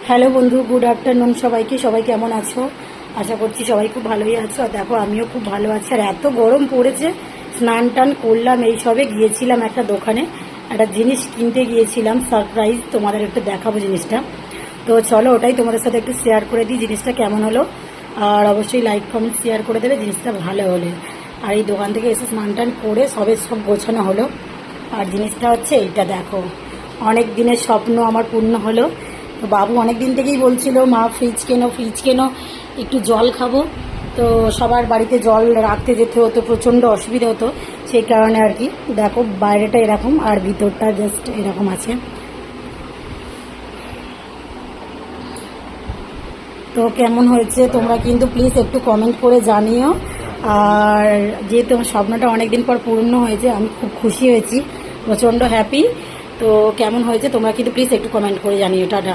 Hello বন্ধু, good afternoon সবাইকে। সবাই কেমন আছো? আশা করছি সবাই খুব ভালোই আছো। আর দেখো, আমিও খুব ভালো আছি। আর এত গরম পড়েছে, স্নান টান করলাম, এই সবে গিয়েছিলাম একটা দোকানে, একটা জিনিস কিনতে গিয়েছিলাম, সারপ্রাইজ। তোমাদের একটু দেখাবো জিনিসটা। তো চলো, ওটাই তোমাদের সাথে একটু শেয়ার করে দিই জিনিসটা কেমন হলো। আর অবশ্যই লাইক কমেন্ট শেয়ার করে দেবে জিনিসটা ভালো হলে। আর এই দোকান থেকে এসে স্নান টান করে সব গোছানো হলো। আর জিনিসটা হচ্ছে এইটা, দেখো, অনেক দিনের স্বপ্ন আমার পূর্ণ হলো। তো বাবু অনেক দিন থেকেই বলছিল, মা ফ্রিজ কেনো, একটু জল খাবো। তো সবার বাড়িতে জল রাখতে যেতে হতো, প্রচণ্ড অসুবিধা হতো, সেই কারণে আর কি। দেখো, বাইরেটা এরকম আর ভিতরটা জাস্ট এরকম আছে। তো কেমন হয়েছে তোমরা কিন্তু প্লিজ একটু কমেন্ট করে জানিও। আর যেহেতু আমার স্বপ্নটা অনেকদিন পর পূর্ণ হয়েছে, আমি খুব খুশি হয়েছি, প্রচণ্ড হ্যাপি। তো কেমন হয়েছে তোমরা কিন্তু প্লিজ একটু কমেন্ট করে জানিও। টাটা।